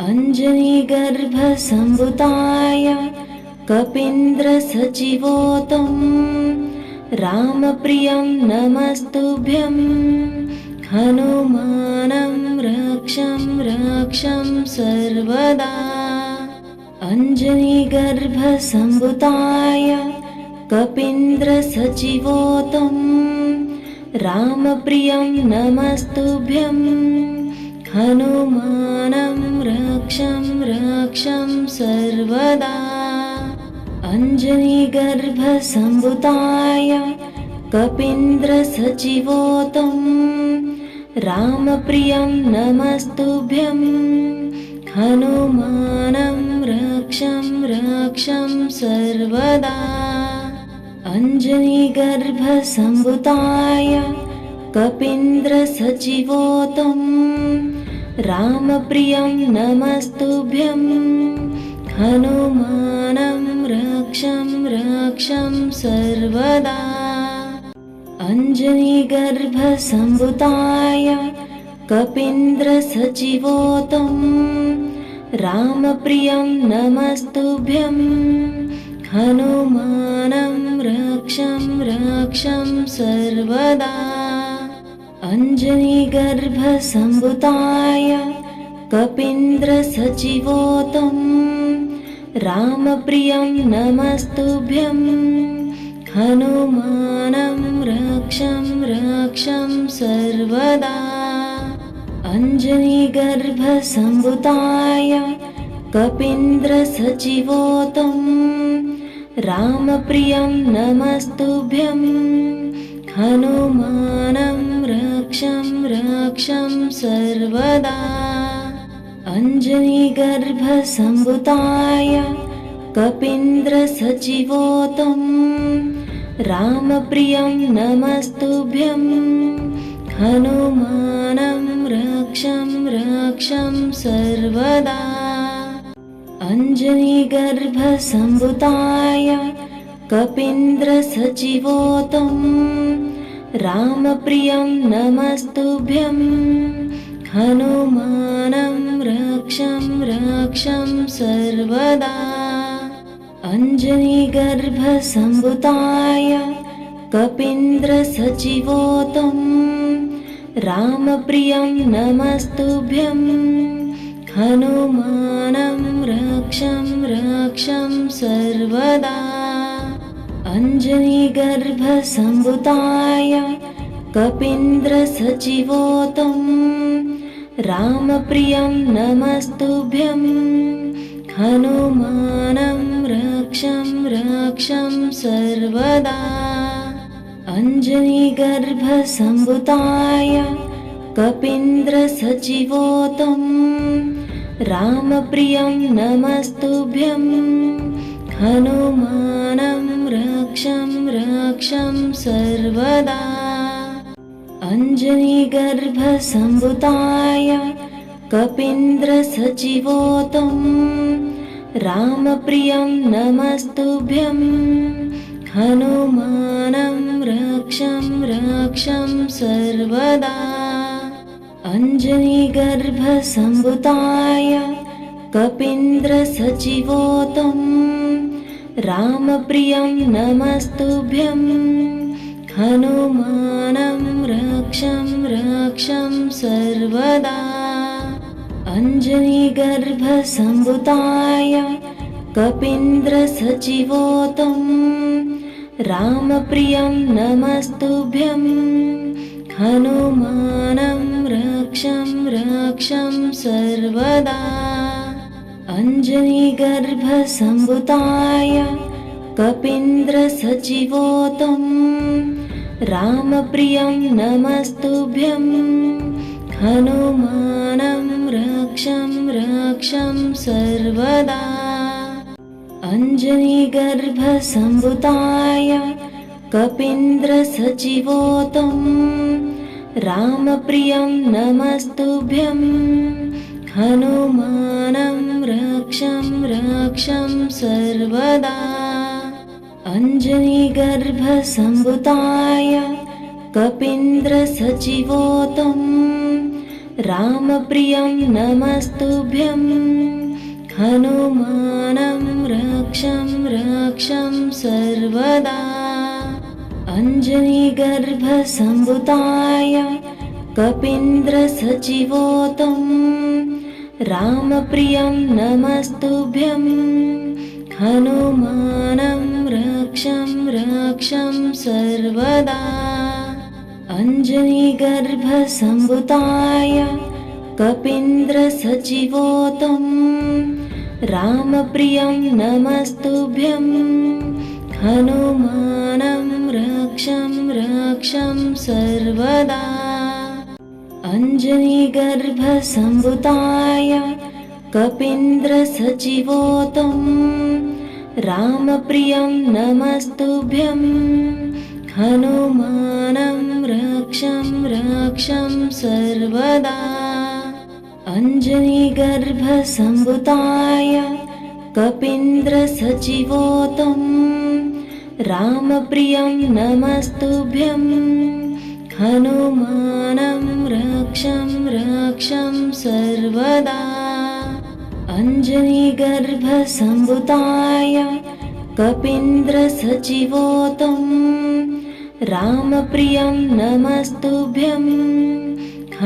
अञ्जनीगर्भसम्भुताय कपीन्द्रसचिवोतं रामप्रियं नमस्तुभ्यं हनुमानं रक्षं रक्षं सर्वदा। अञ्जनीगर्भसम्भुताय कपीन्द्रसचिवोतं रामप्रियं नमस्तुभ्यं हनुमानं रक्षं रक्षं सर्वदा। अञ्जनीगर्भसम्भुताय कपीन्द्रसचिवोतं रामप्रियं नमस्तुभ्यं हनुमानं रक्षं रक्षं सर्वदा। अञ्जनीगर्भसम्भुताय कपीन्द्रसचिवोतं रामप्रियं नमस्तुभ्यं हनुमानं रक्षं रक्षं सर्वदा। अञ्जनीगर्भसम्भुताय कपीन्द्रसचिवोतं रामप्रियं नमस्तुभ्यं हनुमानं रक्षं रक्षं सर्वदा। अञ्जनीगर्भसम्भुताय कपीन्द्रसचिवोतं रामप्रियं नमस्तुभ्यं हनुमानं रक्षं रक्षं सर्वदा। अञ्जनीगर्भसम्भुताय कपीन्द्रसचिवोतं रामप्रियं नमस्तुभ्यं हनुमानं रक्षं रक्षं सर्वदा। अञ्जनीगर्भसम्भुताय कपीन्द्रसचिवोतं रामप्रियं नमस्तुभ्यं हनुमानं रक्षं रक्षं सर्वदा। अञ्जनीगर्भसम्भुताय कपीन्द्रसचिवोतं रामप्रियं नमस्तुभ्यं हनुमानं रक्षं रक्षं सर्वदा। अञ्जनीगर्भसम्भुताय कपीन्द्रसचिवोतं रामप्रियं नमस्तुभ्यं हनुमानं रक्षं रक्षं सर्वदा। अञ्जनीगर्भसम्भुताय कपीन्द्रसचिवोतं रामप्रियं नमस्तुभ्यं हनुमानं रक्षं रक्षं सर्वदा। अञ्जनीगर्भसम्भुताय कपीन्द्रसचिवोतं रामप्रियं नमस्तुभ्यं हनुमानं रक्षं रक्षं सर्वदा। अञ्जनीगर्भसम्भुताय कपीन्द्रसचिवोतं रामप्रियं नमस्तुभ्यं हनुमानं रक्षं रक्षं सर्वदा। अञ्जनीगर्भसम्भुताय कपीन्द्रसचिवोतं रामप्रियं नमस्तुभ्यं हनुमानं रक्षं रक्षं सर्वदा। अञ्जनीगर्भसम्भुताय कपीन्द्रसचिवोतं रामप्रियं नमस्तुभ्यं हनुमानं रक्षं रक्षं सर्वदा। अञ्जनीगर्भसम्भुताय कपीन्द्रसचिवोतं रामप्रियं नमस्तुभ्यं हनुमानं रक्षं रक्षं सर्वदा। अञ्जनीगर्भसम्भुताय कपीन्द्रसचिवोतं रामप्रियं नमस्तुभ्यं हनुमानं रक्षं रक्षं सर्वदा। अञ्जनीगर्भसम्भुताय कपीन्द्रसचिवोतं रामप्रियं नमस्तुभ्यं हनुमानं रक्षं रक्षं सर्वदा अञ्जनीगर्भसम्भुताय कपीन्द्रसचिवोतं रामप्रियं नमस्तुभ्यं हनुमानं रक्षं रक्षं सर्वदा अञ्जनीगर्भसम्भुताय कपीन्द्रसचिवोतं रामप्रियं नमस्तुभ्यं हनुमानं रक्षं रक्षं सर्वदा अञ्जनीगर्भसम्भुताय कपीन्द्रसचिवोतं रामप्रियं नमस्तुभ्यं हनुमानं रक्षं रक्षं सर्वदा अञ्जनीगर्भसम्भुताय कपीन्द्रसचिवोतं रामप्रियं नमस्तुभ्यं हनुमानं रक्षं रक्षं सर्वदा अञ्जनीगर्भसम्भुताय कपीन्द्रसचिवोतं रामप्रियं नमस्तुभ्यं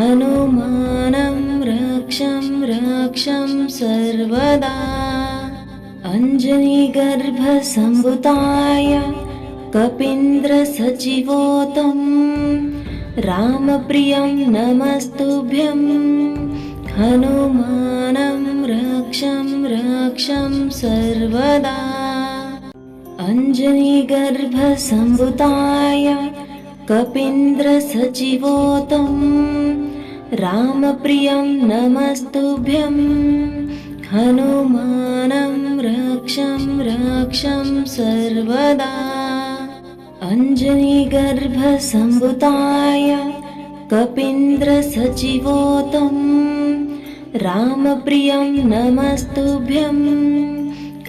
हनुमानं रक्षं रक्षं सर्वदा अञ्जनीगर्भसम्भुताय कपीन्द्रसचिवोतं रामप्रियं नमस्तुभ्यं हनुमानं रक्षं रक्षं सर्वदा अञ्जनीगर्भसम्भुताय कपीन्द्रसचिवोतं रामप्रियं नमस्तुभ्यं हनुमानं रक्षं रक्षं सर्वदा अञ्जनीगर्भसम्भुताय कपीन्द्रसचिवोतं रामप्रियं नमस्तुभ्यं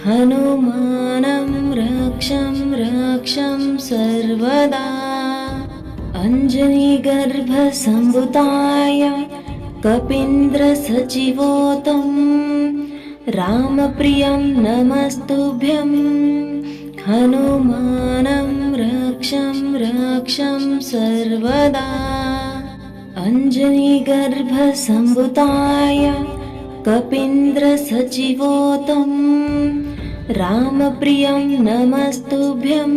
हनुमानं रक्षं रक्षं सर्वदा अञ्जनीगर्भसम्भुताय कपीन्द्रसचिवोतं रामप्रियं नमस्तुभ्यं हनुमानं रक्षं रक्षं सर्वदा अञ्जनीगर्भसम्भुताय कपीन्द्रसचिवोतं रामप्रियं नमस्तुभ्यं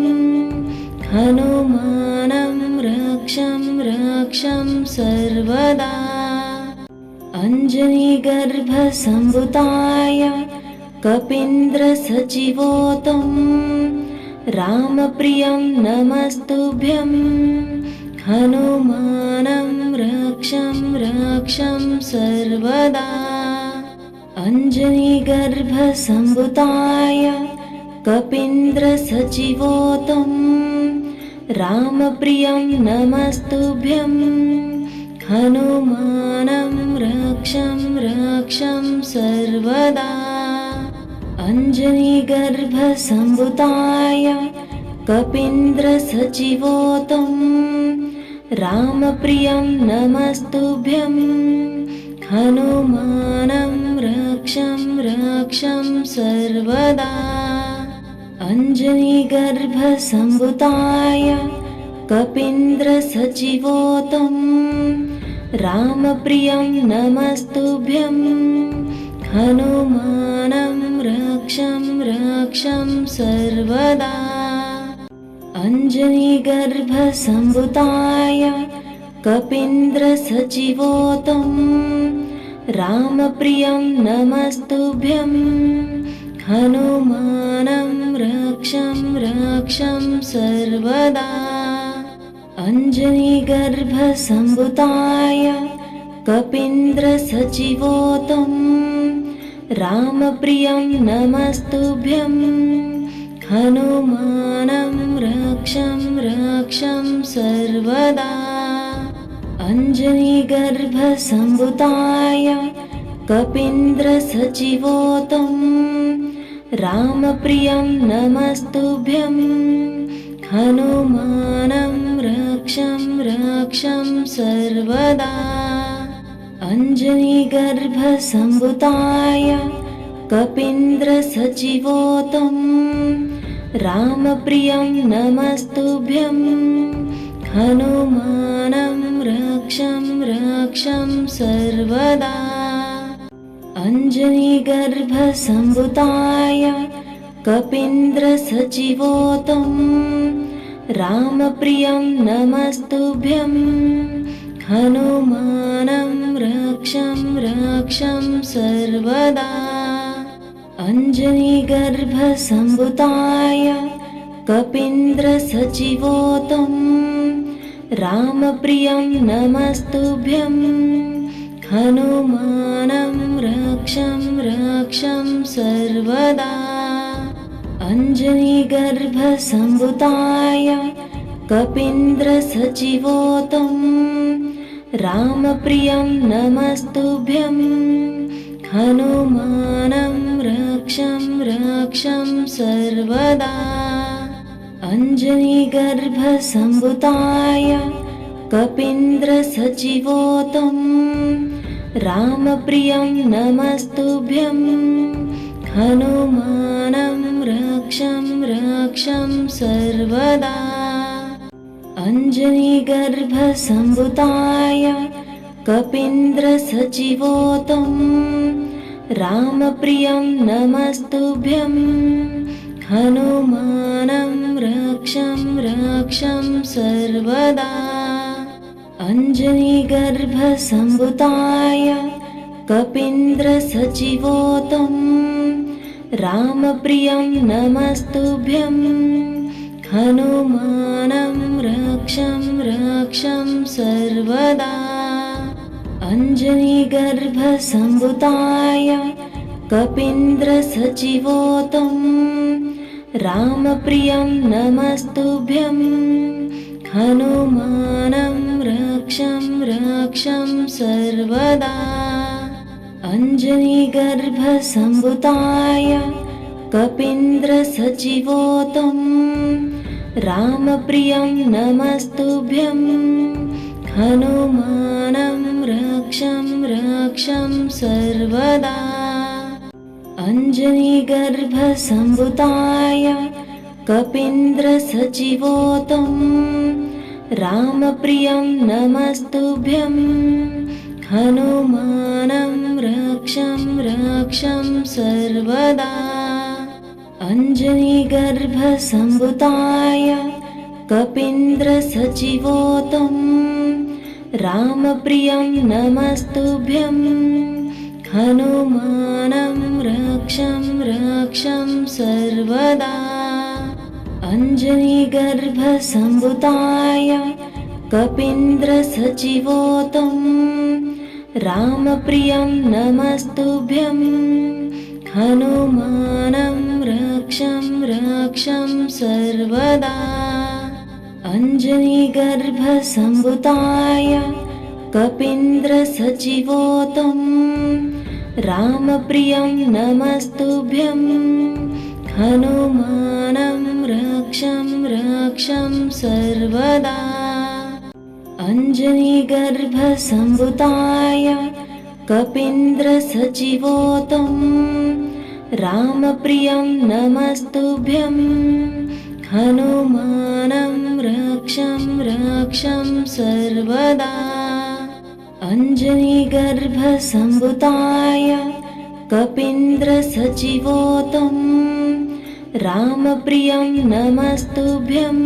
हनुमानं रक्षं रक्षं सर्वदा अञ्जनीगर्भसम्भुताय कपीन्द्रसचिवोतं रामप्रियं नमस्तुभ्यं हनुमानं रक्षं रक्षं सर्वदा अञ्जनीगर्भसम्भुताय कपीन्द्रसचिवोतं रामप्रियं नमस्तुभ्यं हनुमानं रक्षं रक्षं सर्वदा अञ्जनीगर्भसम्भुताय कपीन्द्रसचिवोतं रामप्रियं नमस्तुभ्यं हनुमानं रक्षं रक्षं सर्वदा अञ्जनीगर्भसम्भुताय कपीन्द्रसचिवोतं रामप्रियं नमस्तुभ्यं हनुमानं रक्षं रक्षं सर्वदा अञ्जनीगर्भसम्भुताय कपीन्द्रसचिवोतं रामप्रियं नमस्तुभ्यं हनुमानं रक्षं रक्षं सर्वदा अञ्जनीगर्भसम्भुताय कपीन्द्रसचिवोतं रामप्रियं नमस्तुभ्यं हनुमानं रक्षं रक्षं सर्वदा अञ्जनीगर्भसम्भुताय कपीन्द्रसचिवोतं रामप्रियं नमस्तुभ्यं हनुमानं रक्षं रक्षं सर्वदा अञ्जनीगर्भसम्भुताय कपीन्द्रसचिवोतं रामप्रियं नमस्तुभ्यं हनुमानं रक्षं रक्षं सर्वदा। अञ्जनीगर्भसम्भुताय कपीन्द्रसचिवोतं रामप्रियं नमस्तुभ्यं हनुमानं रक्षं रक्षं सर्वदा। अञ्जनीगर्भसम्भुताय कपीन्द्रसचिवोतं रामप्रियं नमस्तुभ्यं हनुमानं रक्षं रक्षं सर्वदा। अञ्जनीगर्भसम्भुताय कपीन्द्रसचिवोतं रामप्रियं नमस्तुभ्यं हनुमानं रक्षं रक्षं सर्वदा। अञ्जनीगर्भसम्भुताय कपीन्द्रसचिवोतं रामप्रियं नमस्तुभ्यं हनुमानं रक्षं रक्षं सर्वदा। अञ्जनीगर्भसम्भुताय कपीन्द्रसचिवोतं रामप्रियं नमस्तुभ्यं हनुमानं रक्षं रक्षं सर्वदा। अञ्जनीगर्भसम्भुताय कपीन्द्रसचिवोतं रामप्रियं नमस्तुभ्यं हनुमानं रक्षं रक्षं सर्वदा। अञ्जनीगर्भसम्भुताय कपीन्द्रसचिवोतं रामप्रियं नमस्तुभ्यं हनुमानं रक्षं रक्षं सर्वदा। अञ्जनीगर्भसम्भुताय कपीन्द्रसचिवोतं रामप्रियं नमस्तुभ्यं हनुमानं रक्षं रक्षं सर्वदा। अञ्जनीगर्भसम्भुताय कपीन्द्रसचिवोतं रामप्रियं नमस्तुभ्यं हनुमानं रक्षं रक्षं सर्वदा। अञ्जनीगर्भसम्भुताय कपीन्द्रसचिवोतं रामप्रियं नमस्तुभ्यं हनुमानं रक्षं रक्षं सर्वदा। अञ्जनीगर्भसम्भुताय कपीन्द्रसचिवोतं रामप्रियं नमस्तुभ्यं हनुमानं रक्षं रक्षं सर्वदा। अञ्जनीगर्भसम्भुताय कपीन्द्रसचिवोतं रामप्रियं नमस्तुभ्यं हनुमानं रक्षं रक्षं सर्वदा। अञ्जनीगर्भसम्भुताय कपीन्द्रसचिवोतं रामप्रियं नमस्तुभ्यं हनुमानं रक्षं रक्षं सर्वदा। अञ्जनीगर्भसम्भुताय कपीन्द्रसचिवोतं रामप्रियं नमस्तुभ्यं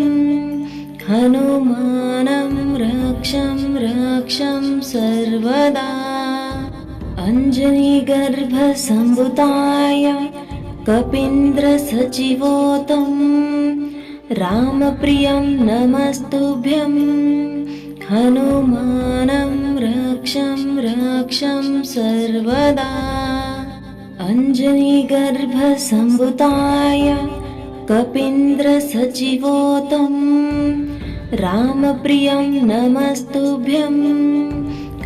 हनुमानं रक्षं रक्षं सर्वदा। अञ्जनीगर्भसम्भुताय कपीन्द्रसचिवोतं रामप्रियं नमस्तुभ्यं हनुमानं रक्षं रक्षं सर्वदा। अञ्जनीगर्भसम्भुताय कपीन्द्रसचिवोतं रामप्रियं नमस्तुभ्यं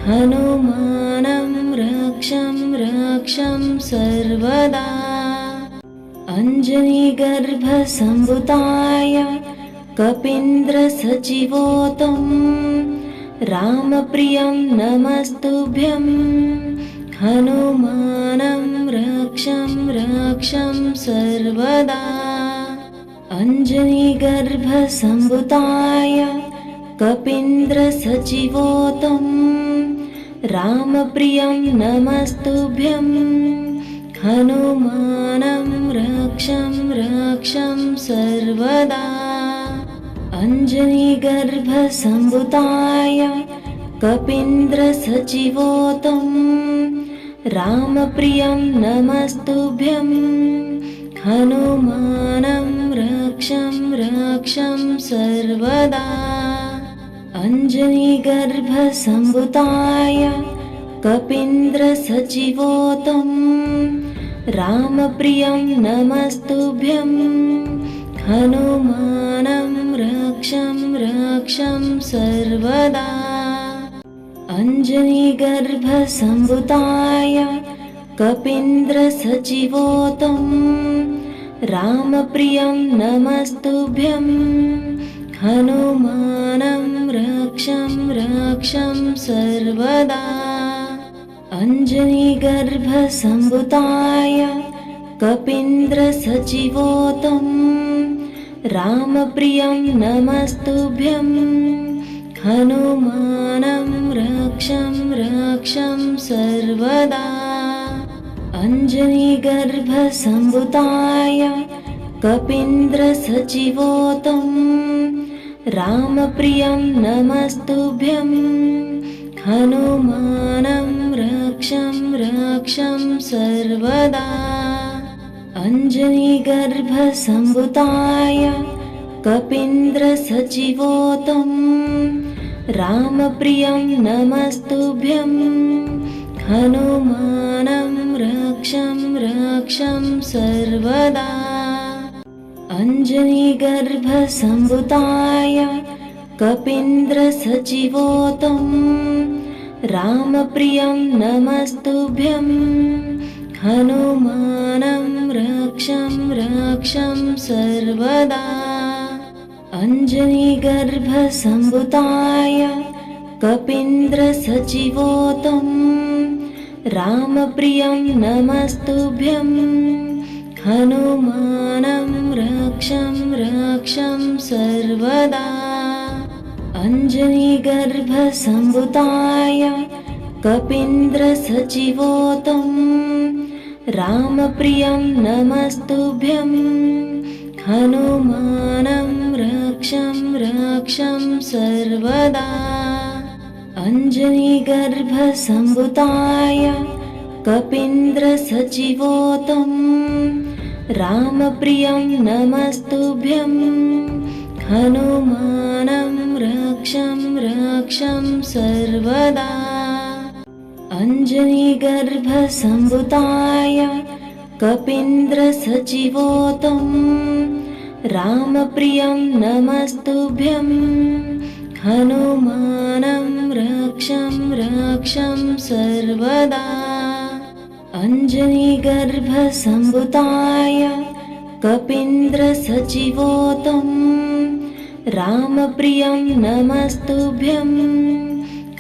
हनुमानं रक्षं रक्षं सर्वदा। अञ्जनीगर्भसम्भुताय कपीन्द्रसचिवोतं रामप्रियं नमस्तुभ्यं हनुमानं रक्षं रक्षं सर्वदा अञ्जनीगर्भसम्भूताय कपीन्द्रसचिवोतं रामप्रियं नमस्तुभ्यं हनुमानं रक्षं रक्षं सर्वदा अञ्जनीगर्भसम्भूताय कपीन्द्रसचिवोतं रामप्रियं नमस्तुभ्यं हनुमानं रक्षं रक्षं सर्वदा अञ्जनीगर्भसम्भूताय कपीन्द्रसचिवोतं रामप्रियं नमस्तुभ्यं हनुमानं रक्षं रक्षं सर्वदा अञ्जनीगर्भसम्भूताय कपीन्द्रसचिवोतं रामप्रियं नमस्तुभ्यं हनुमानं रक्षं रक्षं सर्वदा अञ्जनीगर्भसम्भूताय कपीन्द्रसचिवोतं रामप्रियं नमस्तुभ्यं हनुमानं रक्षं रक्षं सर्वदा अञ्जनीगर्भसम्भूताय कपीन्द्रसचिवोतं रामप्रियं नमस्तुभ्यं हनुमानं रक्षं रक्षं सर्वदा अञ्जनीगर्भसम्भूताय कपीन्द्रसचिवोतं रामप्रियं नमस्तुभ्यं हनुमानं रक्षं रक्षं सर्वदा अञ्जनीगर्भसम्भूताय कपीन्द्रसचिवोतं रामप्रियं नमस्तुभ्यं हनुमानं रक्षं रक्षं सर्वदा अञ्जनीगर्भसम्भूताय कपीन्द्रसचिवोतं रामप्रियं नमस्तुभ्यं हनुमानं रक्षं रक्षं सर्वदा अञ्जनीगर्भसम्भूताय कपीन्द्रसचिवोतं रामप्रियं नमस्तुभ्यं हनुमानं रक्षं रक्षं सर्वदा अञ्जनीगर्भसम्भूताय कपीन्द्रसचिवोतं रामप्रियं नमस्तुभ्यं हनुमानं रक्षं रक्षं सर्वदा अञ्जनीगर्भसम्भूताय कपीन्द्रसचिवोतं रामप्रियं नमस्तुभ्यं हनुमानं रक्षं रक्षं सर्वदा अञ्जनीगर्भसम्भूताय कपीन्द्रसचिवोतं रामप्रियं नमस्तुभ्यं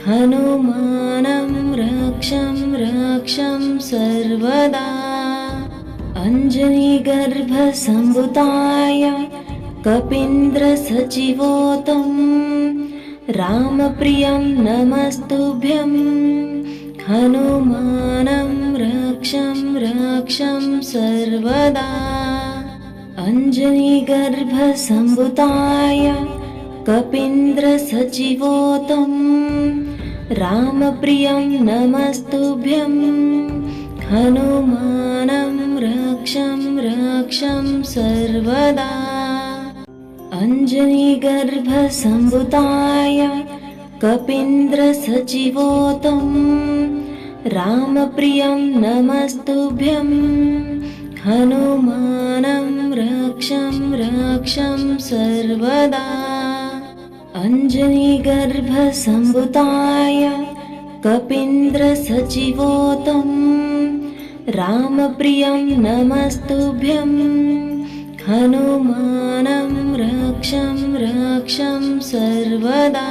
हनुमानं रक्षं रक्षं सर्वदा अञ्जनीगर्भसम्भूताय कपीन्द्रसचिवोतं रामप्रियं नमस्तुभ्यं हनुमानं रक्षं रक्षं सर्वदा अञ्जनीगर्भसम्भूताय कपीन्द्रसचिवोतं रामप्रियं नमस्तुभ्यं हनुमानं रक्षं रक्षं सर्वदा अञ्जनीगर्भसम्भूताय कपीन्द्रसचिवोतं रामप्रियं नमस्तुभ्यं हनुमानं रक्षं रक्षं सर्वदा अञ्जनीगर्भसम्भूताय कपीन्द्रसचिवोतं रामप्रियं नमस्तुभ्यं हनुमानं रक्षं रक्षं सर्वदा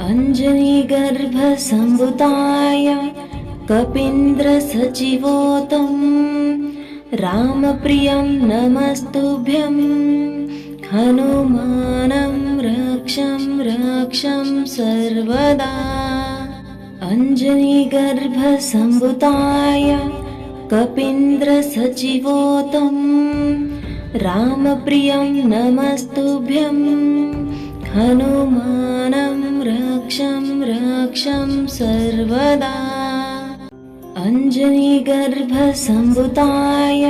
अञ्जनीगर्भसम्भुताय कपीन्द्रसचिवोतं रामप्रियं नमस्तुभ्यं हनुमानं रक्षं रक्षं सर्वदा अञ्जनीगर्भसम्भुताय कपीन्द्रसचिवोतं रामप्रियं नमस्तुभ्यं हनुमानं रक्षं रक्षं सर्वदा अञ्जनीगर्भसम्भुताय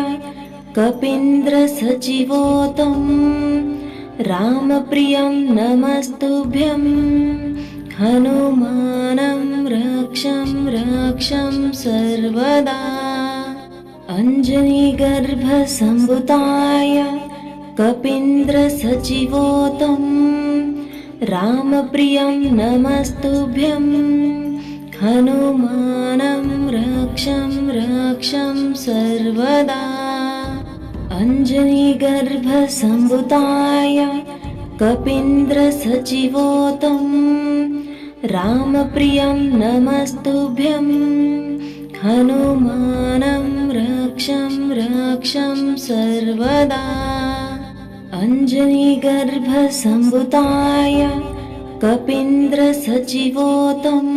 कपीन्द्रसचिवोतं रामप्रियं नमस्तुभ्यं हनुमानं रक्षं रक्षं सर्वदा अञ्जनीगर्भसम्भुताय कपीन्द्रसचिवोतं रामप्रियं नमस्तुभ्यं हनुमानं रक्षं रक्षं सर्वदा अञ्जनीगर्भसम्भुताय कपीन्द्रसचिवोतं रामप्रियं नमस्तुभ्यं हनुमानं रक्षं रक्षं सर्वदा अञ्जनीगर्भसम्भुताय कपीन्द्रसचिवोतं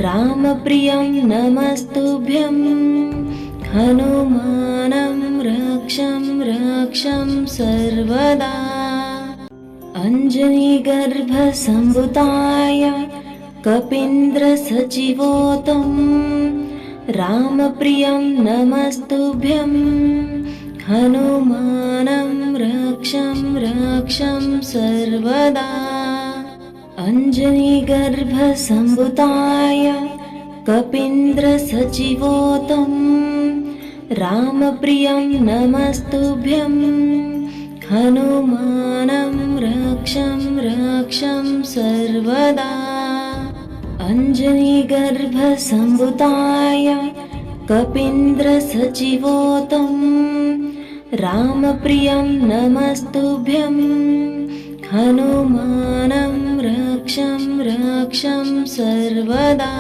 रामप्रियं नमस्तुभ्यं हनुमानं रक्षं रक्षं सर्वदा अञ्जनीगर्भसम्भुताय कपीन्द्रसचिवोतं रामप्रियं नमस्तुभ्यं हनुमानं रक्षं रक्षं सर्वदा अञ्जनीगर्भसम्भुताय कपीन्द्रसचिवोतं रामप्रियं नमस्तुभ्यं हनुमानं रक्षं रक्षं सर्वदा अञ्जनीगर्भसम्भुताय कपीन्द्रसचिवोतं रामप्रियं नमस्तुभ्यं हनुमानं रक्षं रक्षं सर्वदा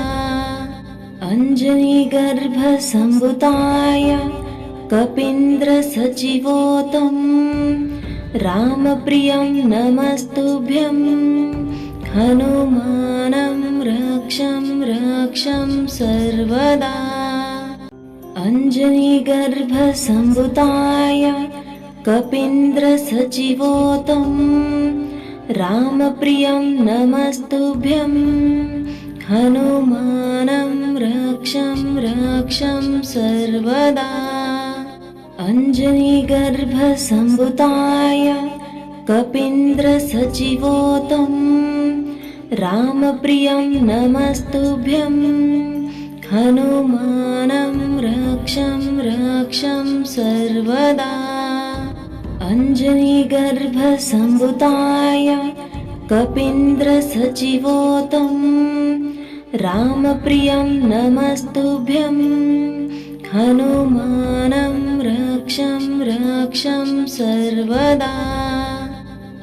अञ्जनीगर्भसम्भुताय कपीन्द्रसचिवोतं रामप्रियं नमस्तुभ्यं हनुमानं रक्षं रक्षं सर्वदा अञ्जनीगर्भसम्भुताय कपीन्द्रसचिवोतं रामप्रियं नमस्तुभ्यं हनुमानं रक्षं रक्षं सर्वदा अञ्जनीगर्भसम्भुताय कपीन्द्रसचिवोतं रामप्रियं नमस्तुभ्यं हनुमानं रक्षं रक्षं सर्वदा अञ्जनीगर्भसम्भुताय कपीन्द्रसचिवोतं रामप्रियं नमस्तुभ्यं हनुमानं रक्षं रक्षं सर्वदा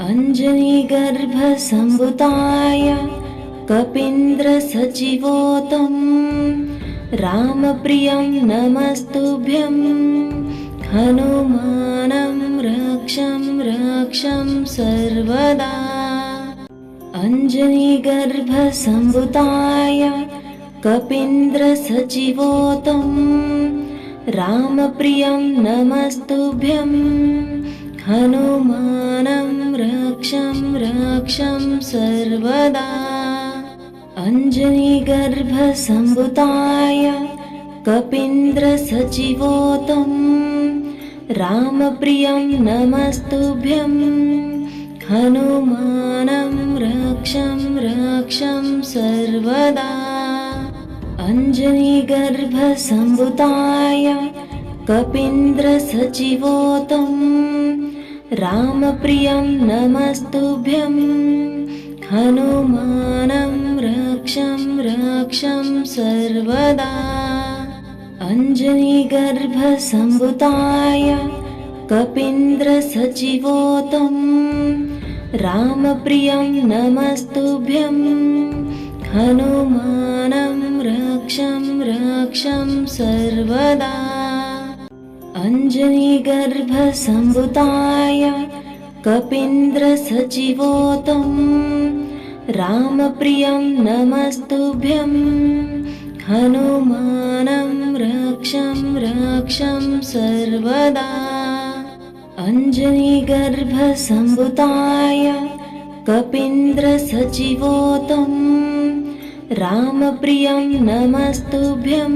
अञ्जनीगर्भसम्भुताय कपीन्द्रसचिवोतं रामप्रियं नमस्तुभ्यं हनुमानं रक्षं रक्षं सर्वदा अञ्जनीगर्भसम्भुताय कपीन्द्रसचिवोतं रामप्रियं नमस्तुभ्यं हनुमानं रक्षं रक्षं सर्वदा अञ्जनीगर्भसम्भुताय कपीन्द्रसचिवोतं रामप्रियं नमस्तुभ्यं हनुमानं रक्षं रक्षं सर्वदा अञ्जनीगर्भसम्भुताय कपीन्द्रसचिवोतं रामप्रियं नमस्तुभ्यं हनुमानं रक्षं रक्षं सर्वदा अञ्जनीगर्भसम्भुताय कपीन्द्रसचिवोतं रामप्रियं नमस्तुभ्यं हनुमानं रक्षं रक्षं सर्वदा अञ्जनीगर्भसम्भूताय कपीन्द्रसचिवोतं रामप्रियं नमस्तुभ्यं हनुमानं रक्षं रक्षं सर्वदा अञ्जनीगर्भसम्भूताय कपीन्द्रसचिवोतं रामप्रियं नमस्तुभ्यं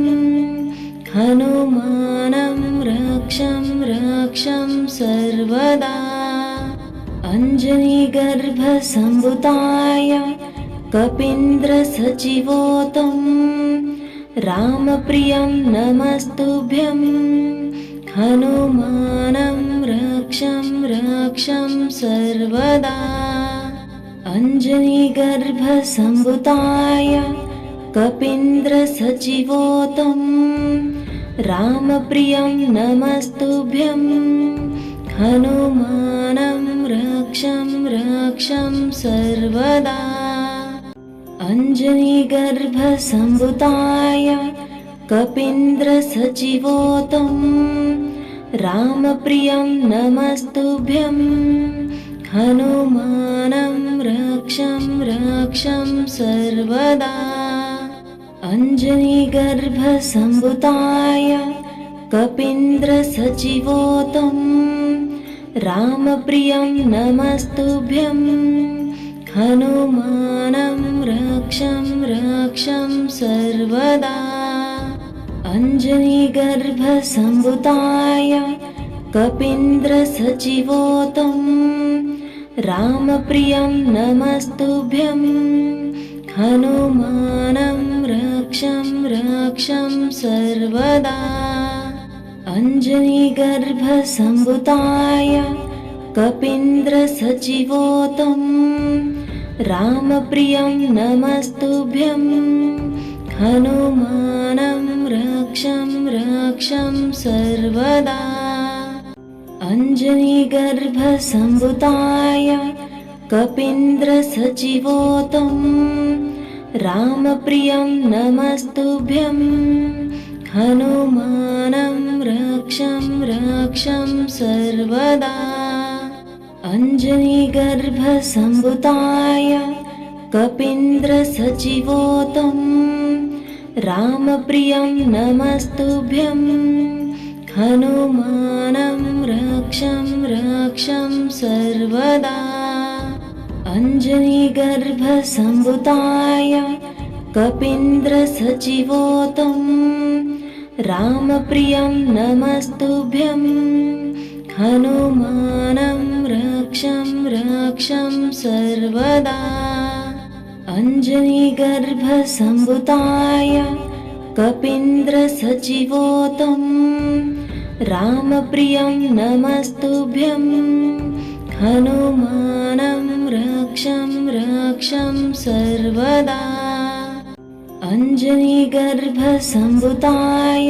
हनुमानं रक्षं रक्षं सर्वदा अञ्जनीगर्भसम्भूताय कपीन्द्रसचिवोतं रामप्रियं नमस्तुभ्यं हनुमानं रक्षं रक्षं सर्वदा अञ्जनीगर्भसम्भूताय कपीन्द्रसचिवोतं रामप्रियं नमस्तुभ्यं हनुमानं रक्षं रक्षं सर्वदा अञ्जनीगर्भसम्भूताय कपीन्द्रसचिवोतं रामप्रियं नमस्तुभ्यं हनुमानं रक्षं रक्षं सर्वदा अञ्जनीगर्भसम्भूताय कपीन्द्रसचिवोतं रामप्रियं नमस्तुभ्यं हनुमानं रक्षं रक्षं सर्वदा अञ्जनीगर्भसम्भूताय कपीन्द्रसचिवोतं रामप्रियं नमस्तुभ्यं हनुमानं रक्षं रक्षं सर्वदा अञ्जनीगर्भसम्भूताय कपीन्द्रसचिवोतं रामप्रियं नमस्तुभ्यं हनुमानं रक्षं रक्षं सर्वदा अञ्जनीगर्भसम्भूताय कपीन्द्रसचिवोतं रामप्रियं नमस्तुभ्यं हनुमानं रक्षं रक्षं सर्वदा अञ्जनीगर्भसम्भूताय कपीन्द्रसचिवोतं रामप्रियं नमस्तुभ्यं हनुमानं रक्षं रक्षं सर्वदा अञ्जनीगर्भसम्भूताय कपीन्द्रसचिवोतं रामप्रियं नमस्तुभ्यं हनुमानं रक्षं रक्षं सर्वदा अञ्जनीगर्भसम्भूताय कपीन्द्रसचिवोतं रामप्रियं नमस्तुभ्यं हनुमानं रक्षं रक्षं सर्वदा अञ्जनीगर्भसम्भूताय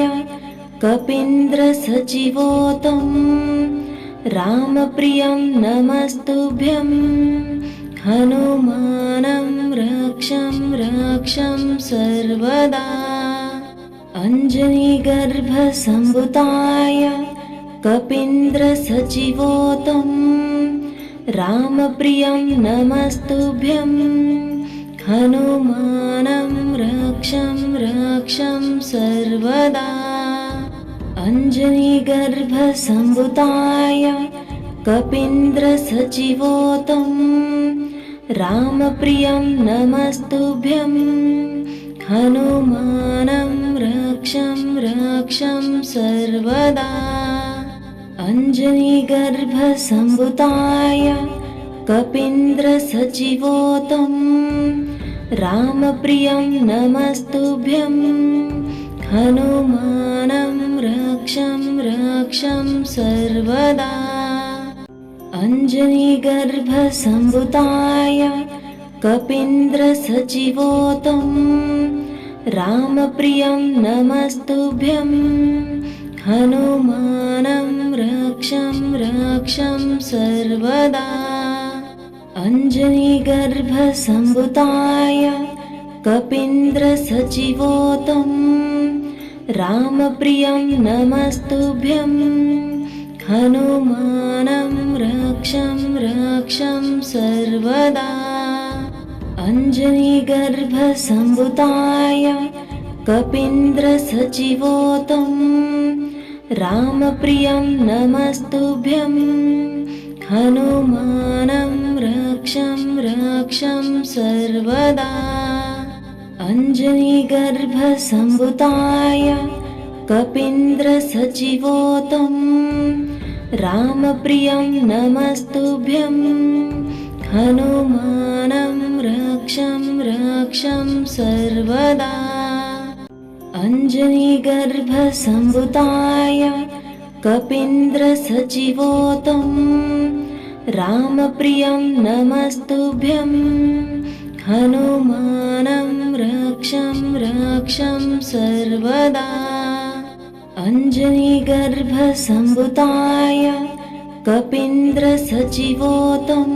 कपीन्द्रसचिवोतं रामप्रियं नमस्तुभ्यं हनुमानं रक्षं रक्षं सर्वदा अञ्जनीगर्भसम्भूताय कपीन्द्रसचिवोतं रामप्रियं नमस्तुभ्यं हनुमानं रक्षं रक्षं सर्वदा अञ्जनीगर्भसम्भूताय कपीन्द्रसचिवोतं रामप्रियं नमस्तुभ्यं हनुमानं रक्षं रक्षं सर्वदा अञ्जनीगर्भसम्भूताय कपीन्द्रसचिवोतं रामप्रियं नमस्तुभ्यं हनुमानं रक्षं रक्षं सर्वदा अञ्जनीगर्भसम्भूताय कपीन्द्रसचिवोतं रामप्रियं नमस्तुभ्यं हनुमानं रक्षं रक्षं सर्वदा अञ्जनीगर्भसम्भुताय कपीन्द्रसचिवोतं रामप्रियं नमस्तुभ्यं हनुमानं रक्षं रक्षं सर्वदा। अञ्जनीगर्भसम्भुताय कपीन्द्रसचिवोतं रामप्रियं नमस्तुभ्यं हनुमानं रक्षं रक्षं सर्वदा। अञ्जनीगर्भसम्भुताय कपीन्द्रसचिवोतं रामप्रियं नमस्तुभ्यं हनुमानं रक्षं रक्षं सर्वदा। अञ्जनीगर्भसम्भुताय कपीन्द्रसचिवोतं रामप्रियं नमस्तुभ्यं हनुमानं रक्षं रक्षं सर्वदा। अञ्जनीगर्भसम्भुताय कपीन्द्रसचिवोतं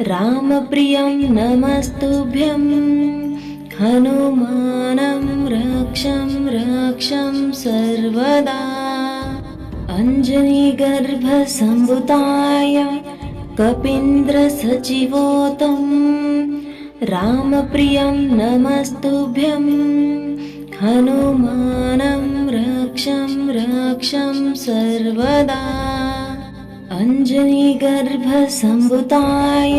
रामप्रियं नमस्तुभ्यं हनुमानं रक्षं रक्षं सर्वदा। अञ्जनीगर्भसम्भुताय कपीन्द्रसचिवोतं रामप्रियं नमस्तुभ्यं हनुमानं रक्षं रक्षं सर्वदा। अञ्जनीगर्भसम्भुताय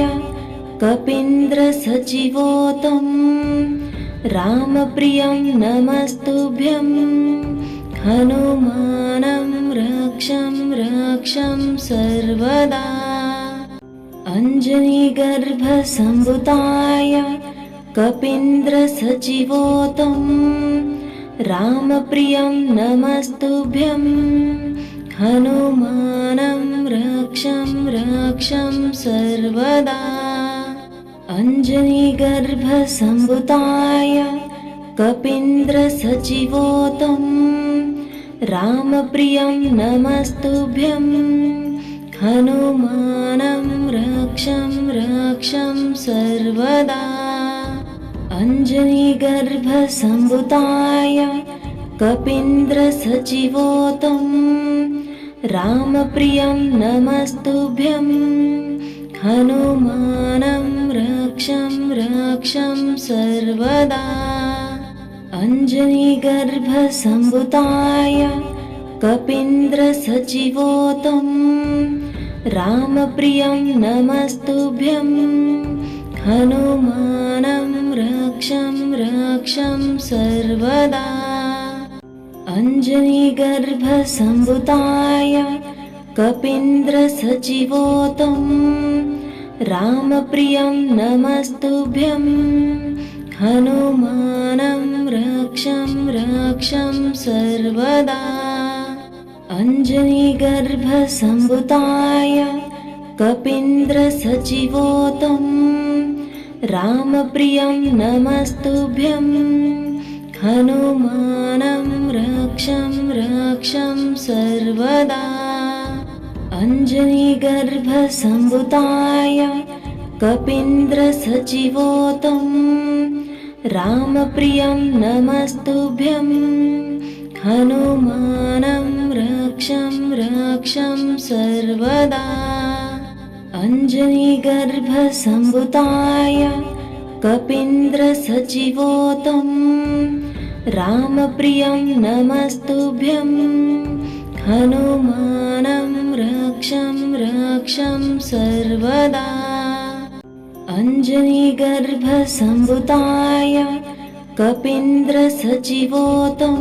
कपीन्द्रसचिवोतं रामप्रियं नमस्तुभ्यं हनुमानं रक्षं रक्षं सर्वदा। अञ्जनीगर्भसम्भुताय कपीन्द्रसचिवोतं रामप्रियं नमस्तुभ्यं हनुमानं रक्षं रक्षं सर्वदा। अञ्जनीगर्भसम्भुताय कपीन्द्रसचिवोतं रामप्रियं नमस्तुभ्यं हनुमानं रक्षं रक्षं सर्वदा। अञ्जनीगर्भसम्भुताय कपीन्द्रसचिवोतं रामप्रियं नमस्तुभ्यं हनुमानं रक्षं रक्षं सर्वदा। अञ्जनीगर्भसम्भुताय कपीन्द्रसचिवोतं रामप्रियं नमस्तुभ्यं हनुमानं रक्षं रक्षं सर्वदा। अञ्जनीगर्भसम्भुताय कपीन्द्रसचिवोतं रामप्रियं नमस्तुभ्यं हनुमानं रक्षं रक्षं सर्वदा। अञ्जनीगर्भसम्भुताय कपीन्द्रसचिवोतं रामप्रियं नमस्तुभ्यं हनुमानं रक्षं रक्षं सर्वदा। अञ्जनीगर्भसम्भुताय कपीन्द्रसचिवोतं रामप्रियं नमस्तुभ्यं हनुमानं रक्षं रक्षं सर्वदा। अञ्जनीगर्भसम्भुताय कपीन्द्रसचिवोतं रामप्रियं नमस्तुभ्यं हनुमानं रक्षं रक्षं सर्वदा। अञ्जनीगर्भसम्भुताय कपीन्द्रसचिवोतं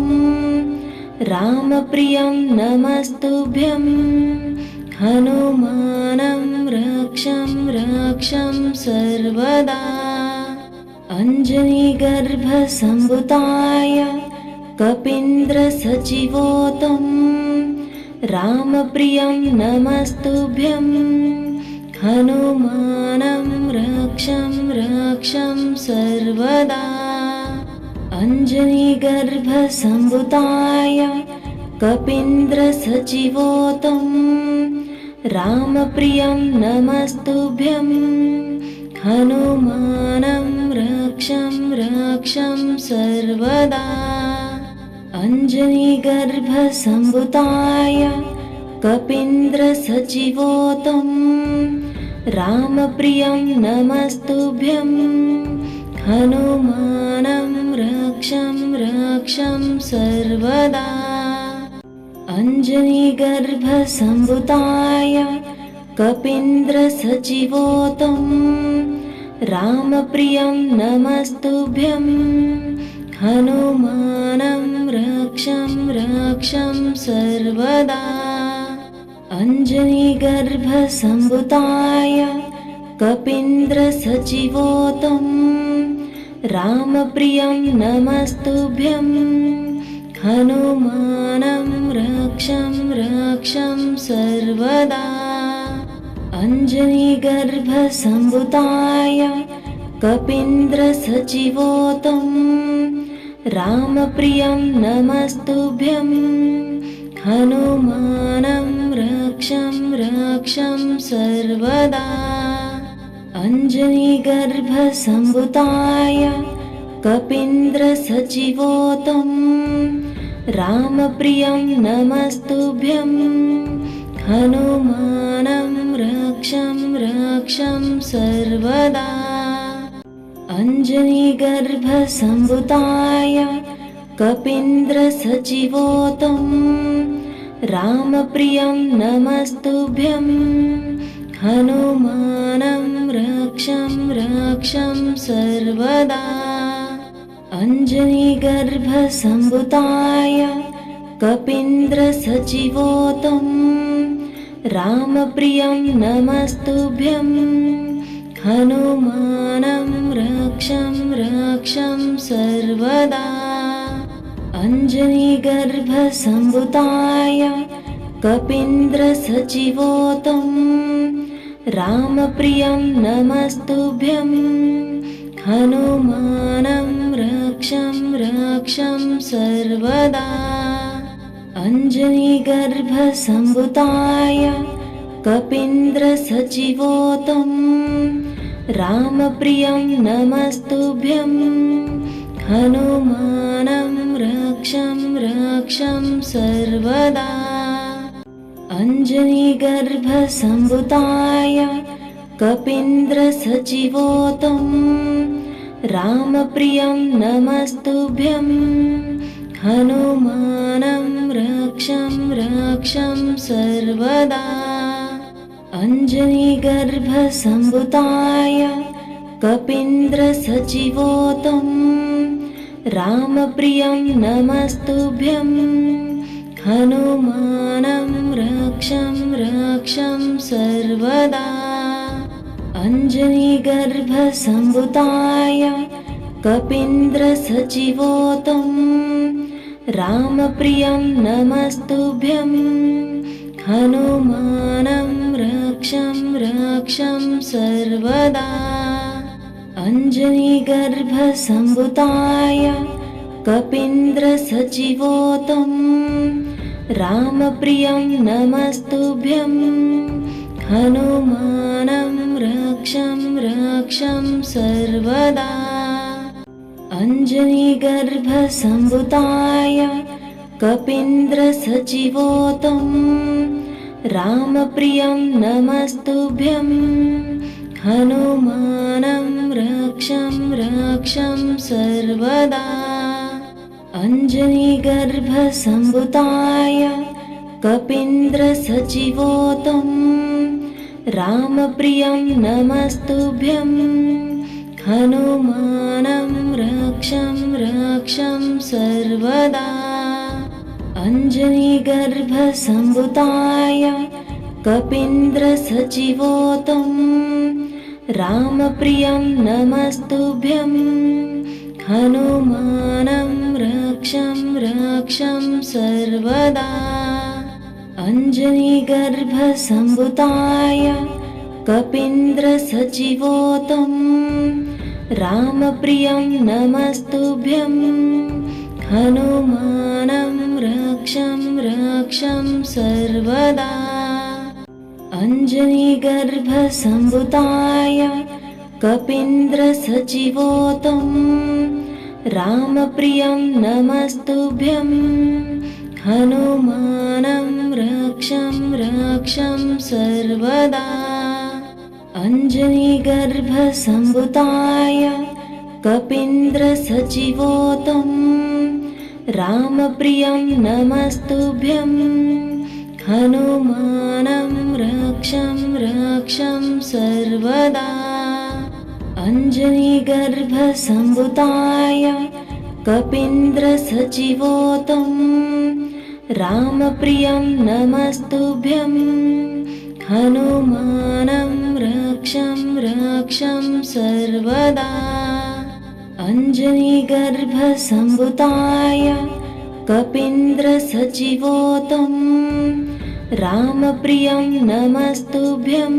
रामप्रियं नमस्तुभ्यं हनुमानं रक्षं रक्षं सर्वदा। अञ्जनीगर्भसम्भुताय कपीन्द्रसचिवोतं रामप्रियं नमस्तुभ्यं हनुमानं रक्षं रक्षं सर्वदा। अञ्जनीगर्भसम्भुताय कपीन्द्रसचिवोतं रामप्रियं नमस्तुभ्यं हनुमानं रक्षं रक्षं सर्वदा अञ्जनीगर्भसम्भूताय कपीन्द्रसचिवोतं रामप्रियं नमस्तुभ्यं हनुमानं रक्षं रक्षं सर्वदा अञ्जनीगर्भसम्भूताय कपीन्द्रसचिवोतं रामप्रियं नमस्तुभ्यं हनुमानं रक्षं रक्षं सर्वदा अञ्जनीगर्भसम्भूताय कपीन्द्रसचिवोतं रामप्रियं नमस्तुभ्यं हनुमानं रक्षं रक्षं सर्वदा अञ्जनीगर्भसम्भूताय कपीन्द्रसचिवोतं रामप्रियं नमस्तुभ्यं हनुमानं रक्षं रक्षं सर्वदा अञ्जनीगर्भसम्भूताय कपीन्द्रसचिवोतं रामप्रियं नमस्तुभ्यं हनुमानं रक्षं रक्षं सर्वदा अञ्जनीगर्भसम्भूताय कपीन्द्रसचिवोतं रामप्रियं नमस्तुभ्यं हनुमानं रक्षं रक्षं सर्वदा अञ्जनीगर्भसम्भूताय कपीन्द्रसचिवोतं रामप्रियं नमस्तुभ्यं हनुमानं रक्षं रक्षं सर्वदा अञ्जनीगर्भसम्भूताय कपीन्द्रसचिवोतं रामप्रियं नमस्तुभ्यं हनुमानं रक्षं रक्षं सर्वदा अञ्जनीगर्भसम्भूताय कपीन्द्रसचिवोतं रामप्रियं नमस्तुभ्यं हनुमानं रक्षं रक्षं सर्वदा अञ्जनीगर्भसम्भूताय कपीन्द्रसचिवोतं रामप्रियं नमस्तुभ्यं हनुमानं रक्षं रक्षं सर्वदा अञ्जनीगर्भसम्भूताय कपीन्द्रसचिवोतं रामप्रियं नमस्तुभ्यं हनुमानं रक्षं रक्षं सर्वदा अञ्जनीगर्भसम्भूताय कपीन्द्रसचिवोतं रामप्रियं नमस्तुभ्यं हनुमानं रक्षं रक्षं सर्वदा अञ्जनीगर्भसम्भूताय कपीन्द्रसचिवोतं रामप्रियं नमस्तुभ्यं हनुमानं रक्षं रक्षं सर्वदा अञ्जनीगर्भसम्भूताय कपीन्द्रसचिवोतं रामप्रियं नमस्तुभ्यं हनुमानं रक्षं रक्षं सर्वदा अञ्जनीगर्भसम्भूताय कपीन्द्रसचिवोतं रामप्रियं नमस्तुभ्यं हनुमानं रक्षं रक्षं सर्वदा अञ्जनीगर्भसम्भूताय कपीन्द्रसचिवोतं रामप्रियं नमस्तुभ्यं हनुमानं रक्षं रक्षं सर्वदा अञ्जनीगर्भसम्भूताय कपीन्द्रसचिवोतं रामप्रियं नमस्तुभ्यं हनुमानं रक्षं रक्षं सर्वदा अञ्जनीगर्भसम्भूताय कपीन्द्रसचिवोतं रामप्रियं नमस्तुभ्यं हनुमानं रक्षं रक्षं सर्वदा अञ्जनीगर्भसम्भूताय कपीन्द्रसचिवोतं रामप्रियं नमस्तुभ्यं हनुमानं रक्षं रक्षं सर्वदा अञ्जनीगर्भसम्भूताय कपीन्द्रसचिवोतं रामप्रियं नमस्तुभ्यं हनुमानं रक्षं रक्षं सर्वदा अञ्जनीगर्भसम्भूताय कपीन्द्रसचिवोतं रामप्रियं नमस्तुभ्यं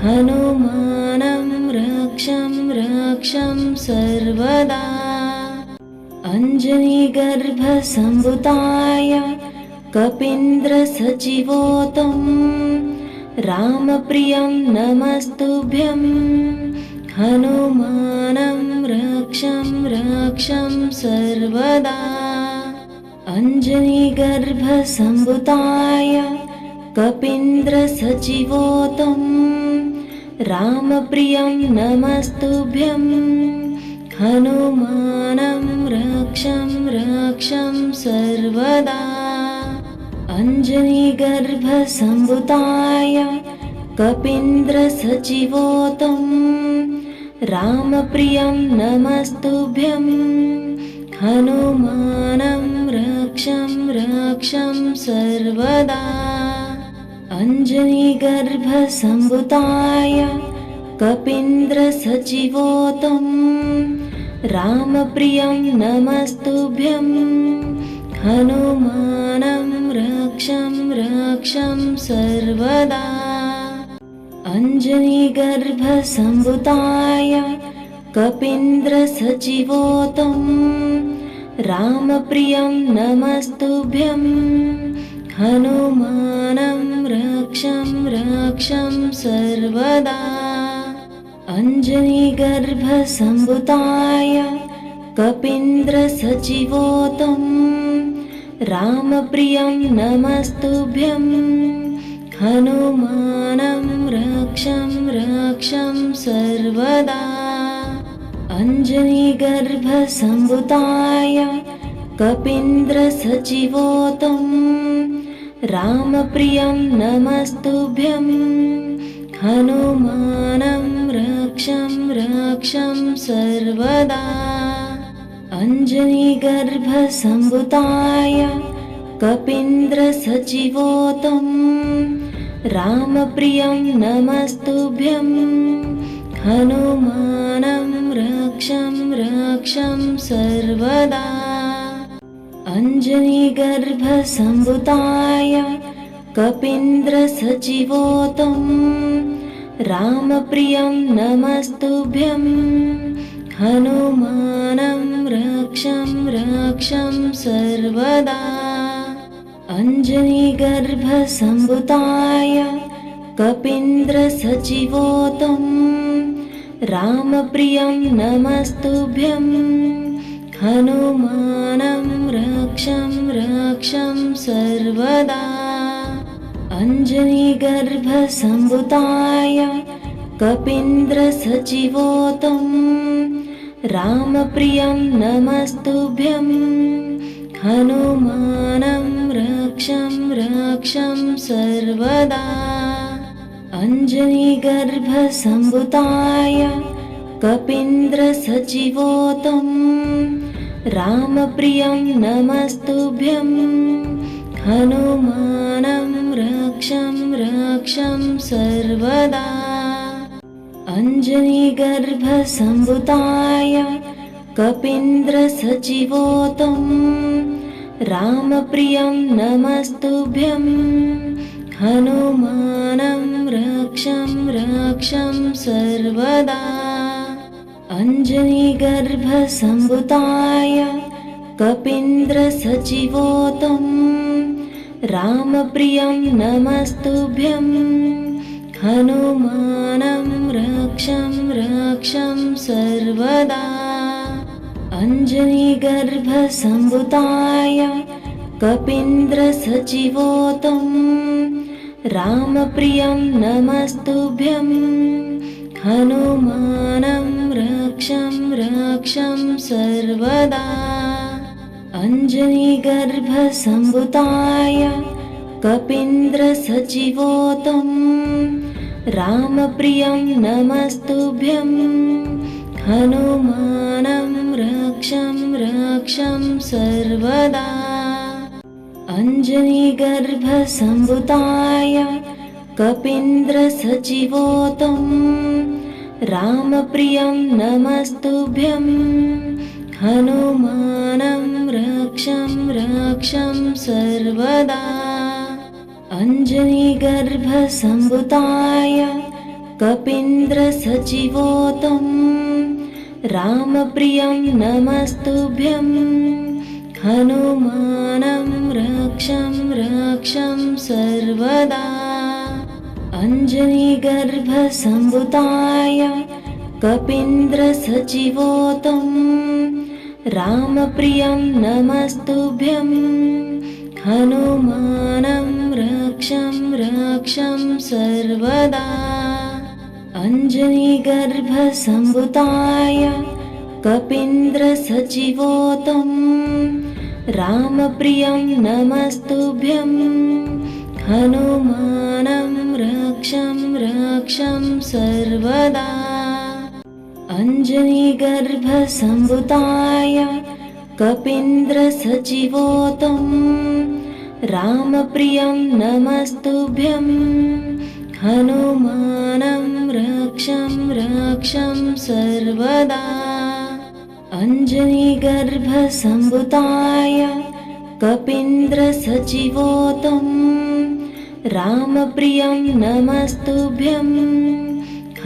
हनुमानं रक्षं रक्षं सर्वदा अञ्जनीगर्भसम्भूताय कपीन्द्रसचिवोतं रामप्रियं नमस्तुभ्यं हनुमानं रक्षं रक्षं सर्वदा अञ्जनीगर्भसम्भूताय कपीन्द्रसचिवोतं रामप्रियं नमस्तुभ्यं हनुमानं रक्षं रक्षं सर्वदा अञ्जनीगर्भसम्भूताय कपीन्द्रसचिवोतं रामप्रियं नमस्तुभ्यं हनुमानं रक्षं रक्षं सर्वदा अञ्जनीगर्भसम्भूताय कपीन्द्रसचिवोतं रामप्रियं नमस्तुभ्यं हनुमानं रक्षं रक्षं सर्वदा अञ्जनीगर्भसम्भूताय कपीन्द्रसचिवोतं रामप्रियं नमस्तुभ्यं हनुमानं रक्षं रक्षं सर्वदा अञ्जनीगर्भसम्भूताय कपीन्द्रसचिवोतं रामप्रियं नमस्तुभ्यं हनुमानं रक्षं रक्षं सर्वदा अञ्जनीगर्भसम्भूताय कपीन्द्रसचिवोतं रामप्रियं नमस्तुभ्यं हनुमानं रक्षं रक्षं सर्वदा अञ्जनीगर्भसम्भूताय कपीन्द्रसचिवोतं रामप्रियं नमस्तुभ्यं हनुमानं रक्षं रक्षं सर्वदा अञ्जनीगर्भसम्भूताय कपीन्द्रसचिवोतं रामप्रियं नमस्तुभ्यं हनुमानं रक्षं रक्षं सर्वदा अञ्जनीगर्भसम्भूताय कपीन्द्रसचिवोतं रामप्रियं नमस्तुभ्यं हनुमानं रक्षं रक्षं सर्वदा अञ्जनीगर्भसम्भूताय कपीन्द्रसचिवोतं रामप्रियं नमस्तुभ्यं हनुमानं रक्षं रक्षं सर्वदा अञ्जनीगर्भसम्भूताय कपीन्द्रसचिवोतं रामप्रियं नमस्तुभ्यं हनुमानं रक्षं रक्षं सर्वदा अञ्जनीगर्भसम्भूताय कपीन्द्रसचिवोतं रामप्रियं नमस्तुभ्यं हनुमानं रक्षं रक्षं सर्वदा अञ्जनीगर्भसम्भूताय कपीन्द्रसचिवोतं रामप्रियं नमस्तुभ्यं हनुमानं रक्षं रक्षं सर्वदा अञ्जनीगर्भसम्भूताय कपीन्द्रसचिवोतं रामप्रियं नमस्तुभ्यं हनुमानं रक्षं रक्षं सर्वदा अञ्जनीगर्भसम्भूताय कपीन्द्रसचिवोतं रामप्रियं नमस्तुभ्यं हनुमानं रक्षं रक्षं सर्वदा अञ्जनीगर्भसम्भूताय कपीन्द्रसचिवोतं रामप्रियं नमस्तुभ्यं हनुमानं रक्षं रक्षं सर्वदा अञ्जनीगर्भसम्भूताय कपीन्द्रसचिवोतं रामप्रियं नमस्तुभ्यं हनुमानं रक्षं रक्षं सर्वदा अञ्जनीगर्भसम्भूताय कपीन्द्रसचिवोतं रामप्रियं नमस्तुभ्यं हनुमानं रक्षं रक्षं सर्वदा अञ्जनीगर्भसम्भूताय कपीन्द्रसचिवोतं रामप्रियं नमस्तुभ्यं हनुमानं रक्षं रक्षं सर्वदा अञ्जनीगर्भसम्भूताय कपीन्द्रसचिवोतं रामप्रियं नमस्तुभ्यं हनुमानं रक्षं रक्षं सर्वदा अञ्जनीगर्भसम्भूताय कपीन्द्रसचिवोतं रामप्रियं नमस्तुभ्यं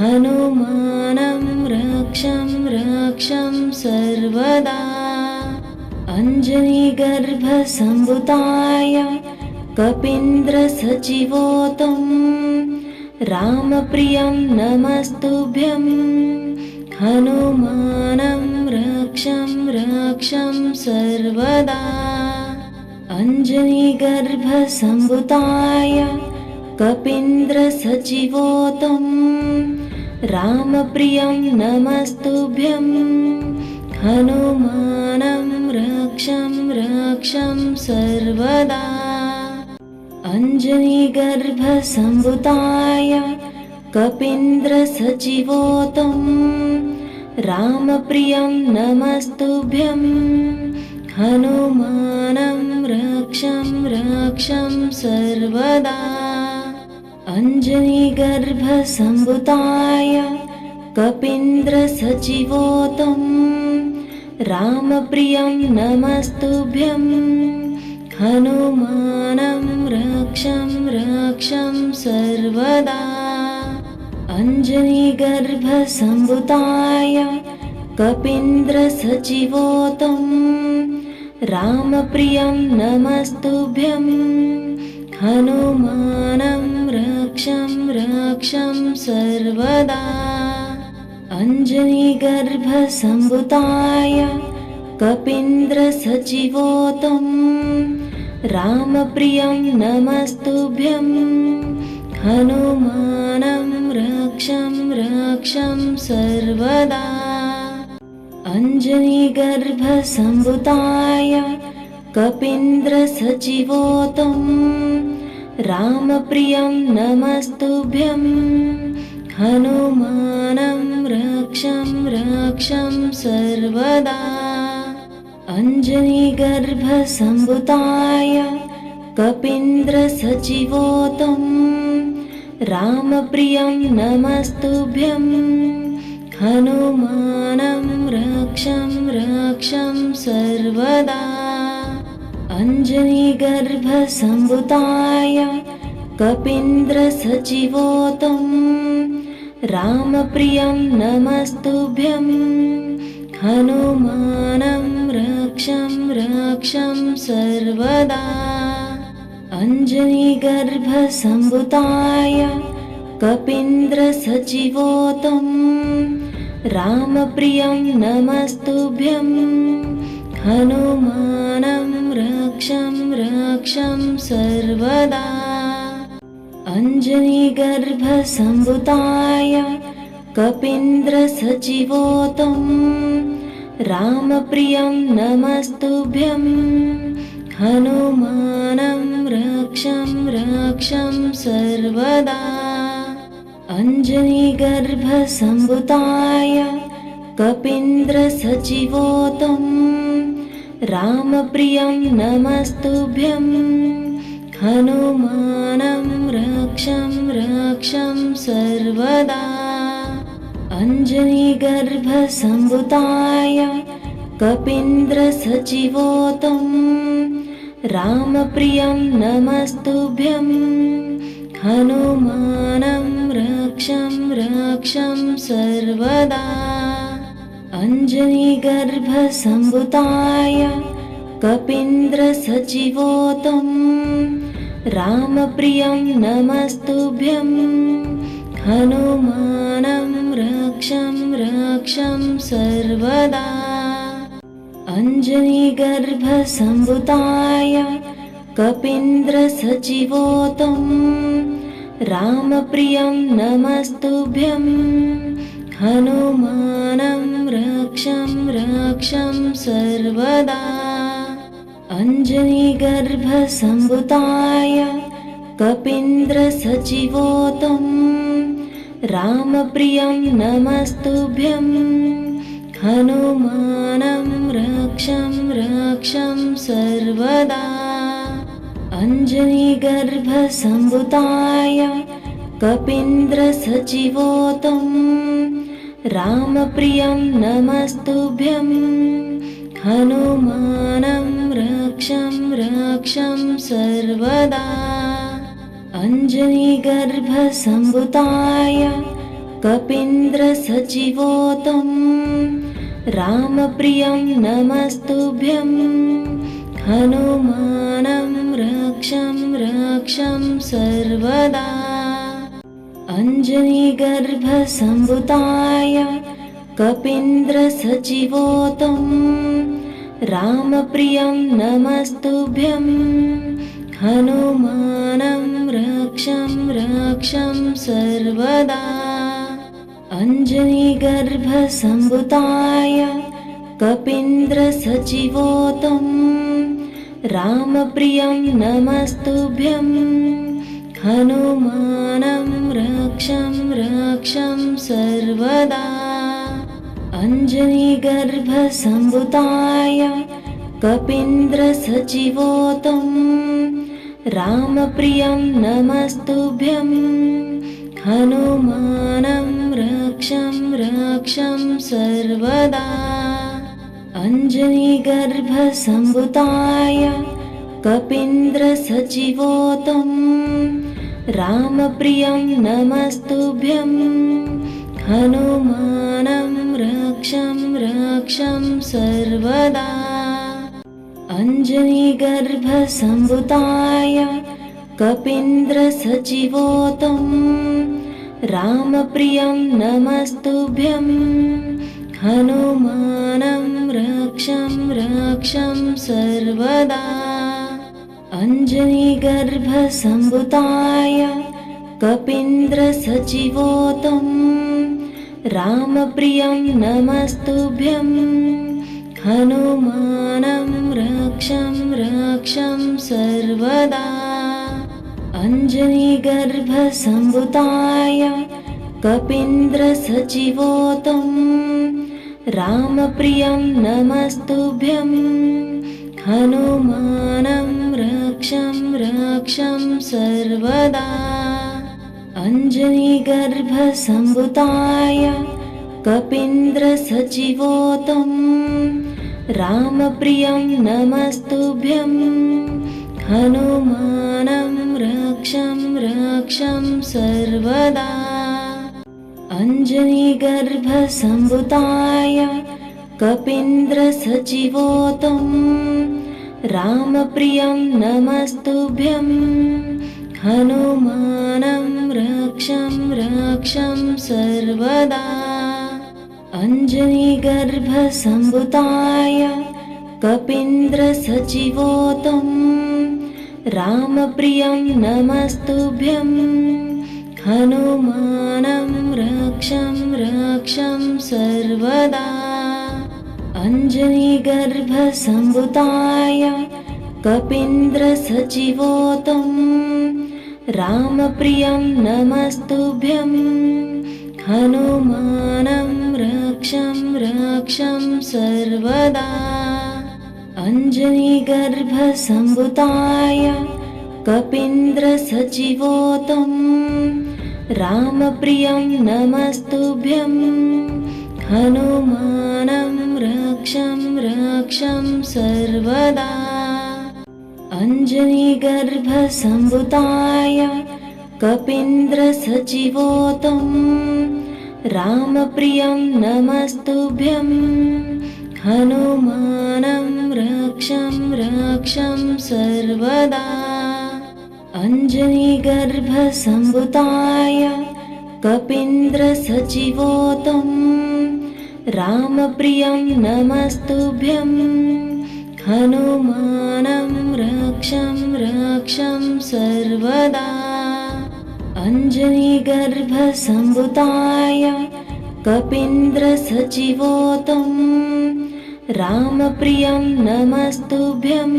हनुमानं रक्षं रक्षं सर्वदा अञ्जनीगर्भसम्भूताय कपीन्द्रसचिवोतं रामप्रियं नमस्तुभ्यं हनुमानं रक्षं रक्षं सर्वदा अञ्जनीगर्भसम्भूताय कपीन्द्रसचिवोतं रामप्रियं नमस्तुभ्यं हनुमानं रक्षं रक्षं सर्वदा अञ्जनीगर्भसम्भूताय कपीन्द्रसचिवोतं रामप्रियं नमस्तुभ्यं हनुमानं रक्षं रक्षं सर्वदा अञ्जनीगर्भसम्भूताय कपीन्द्रसचिवोतं रामप्रियं नमस्तुभ्यं हनुमानं रक्षं रक्षं सर्वदा अञ्जनीगर्भसम्भूताय कपीन्द्रसचिवोतं रामप्रियं नमस्तुभ्यं हनुमानं रक्षं रक्षं सर्वदा अञ्जनीगर्भसम्भूताय कपीन्द्रसचिवोतं रामप्रियं नमस्तुभ्यं हनुमानं रक्षं रक्षं सर्वदा अञ्जनीगर्भसम्भूताय कपीन्द्रसचिवोतं रामप्रियं नमस्तुभ्यं हनुमानं रक्षं रक्षं सर्वदा अञ्जनीगर्भसम्भूताय कपीन्द्रसचिवोतं रामप्रियं नमस्तुभ्यं हनुमानं रक्षं रक्षं सर्वदा अञ्जनीगर्भसम्भूताय कपीन्द्रसचिवोतं रामप्रियं नमस्तुभ्यं हनुमानं रक्षं रक्षं सर्वदा अञ्जनीगर्भसम्भूताय कपीन्द्रसचिवोतं रामप्रियं नमस्तुभ्यं हनुमानं रक्षं सर्वदा अञ्जनीगर्भसम्भूताय कपीन्द्रसचिवोतं रामप्रियं नमस्तुभ्यं हनुमानं रक्षं सर्वदा अञ्जनीगर्भसम्भूताय कपीन्द्रसचिवोतं रामप्रियं नमस्तुभ्यं हनुमानं रक्षं सर्वदा अञ्जनीगर्भसम्भूताय कपीन्द्रसचिवोतं रामप्रियं नमस्तुभ्यं हनुमानं रक्षं सर्वदा अञ्जनीगर्भसम्भूताय कपीन्द्रसचिवोतं रामप्रियं नमस्तुभ्यं हनुमानं रक्षं सर्वदा अञ्जनीगर्भसम्भूताय कपीन्द्रसचिवोतं रामप्रियं नमस्तुभ्यं हनुमानं रक्षं सर्वदा अञ्जनीगर्भसम्भूताय कपीन्द्रसचिवोतं रामप्रियं नमस्तुभ्यं हनुमानं रक्षं सर्वदा अञ्जनीगर्भसम्भूताय कपीन्द्रसचिवोतं रामप्रियं नमस्तुभ्यं हनुमानं रक्षं सर्वदा अञ्जनीगर्भसम्भूताय कपीन्द्रसचिवोतं रामप्रियं नमस्तुभ्यं हनुमानं रक्षं सर्वदा अञ्जनीगर्भसम्भूताय कपीन्द्रसचिवोतं रामप्रियं नमस्तुभ्यं हनुमानं रक्षं सर्वदा अञ्जनीगर्भसम्भूताय कपीन्द्रसचिवोतं रामप्रियं नमस्तुभ्यं हनुमानं रक्षं सर्वदा अञ्जनीगर्भसम्भूताय कपीन्द्रसचिवोतं रामप्रियं नमस्तुभ्यं हनुमानं रक्षं सर्वदा अञ्जनीगर्भसम्भूताय कपीन्द्रसचिवोतं रामप्रियं नमस्तुभ्यं हनुमानं रक्षं सर्वदा अञ्जनीगर्भसम्भूताय कपीन्द्रसचिवोतं रामप्रियं नमस्तुभ्यं हनुमानं रक्षं सर्वदा अञ्जनीगर्भसम्भूताय कपीन्द्रसचिवोतं रामप्रियं नमस्तुभ्यं हनुमानं रक्षं सर्वदा अञ्जनीगर्भसम्भूताय कपीन्द्रसचिवोतं रामप्रियं नमस्तुभ्यं हनुमानं रक्षं सर्वदा अञ्जनीगर्भसम्भूताय कपीन्द्रसचिवोतं रामप्रियं नमस्तुभ्यं हनुमानं रक्षं सर्वदा अञ्जनीगर्भसम्भूताय कपीन्द्रसचिवोतं रामप्रियं नमस्तुभ्यं हनुमानं रक्षं रक्षं सर्वदा अञ्जनीगर्भसम्भूताय कपीन्द्रसचिवोतं रामप्रियं नमस्तुभ्यं हनुमानं रक्षं रक्षं सर्वदा अञ्जनीगर्भसम्भूताय कपीन्द्रसचिवोतं रामप्रियं नमस्तुभ्यं हनुमानं रक्षं रक्षं सर्वदा अञ्जनीगर्भसम्भूताय कपीन्द्रसचिवोतं रामप्रियं नमस्तुभ्यं हनुमानं रक्षं रक्षं सर्वदा अञ्जनीगर्भसम्भूताय कपीन्द्रसचिवोतं रामप्रियं नमस्तुभ्यं हनुमानं रक्षं रक्षं सर्वदा अञ्जनीगर्भसम्भूताय कपीन्द्रसचिवोतं रामप्रियं नमस्तुभ्यं हनुमानं रक्षं रक्षं सर्वदा अञ्जनीगर्भसम्भूताय कपीन्द्रसचिवोतं रामप्रियं नमस्तुभ्यं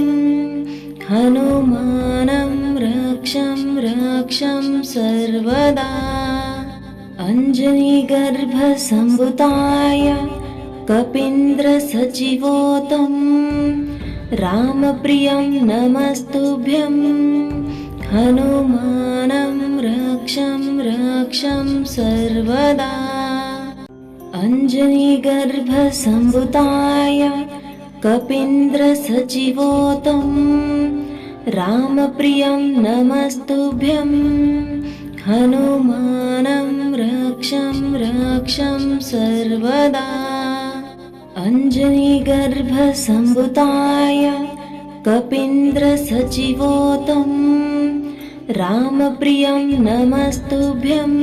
हनुमानं रक्षं रक्षं सर्वदा अञ्जनीगर्भसम्भूताय कपीन्द्रसचिवोतं रामप्रियं नमस्तुभ्यं हनुमानं रक्षं रक्षं सर्वदा अञ्जनीगर्भसम्भूताय कपीन्द्रसचिवोतं रामप्रियं नमस्तुभ्यं हनुमानं रक्षं रक्षं सर्वदा अञ्जनीगर्भसम्भूताय कपीन्द्रसचिवोतं रामप्रियं नमस्तुभ्यं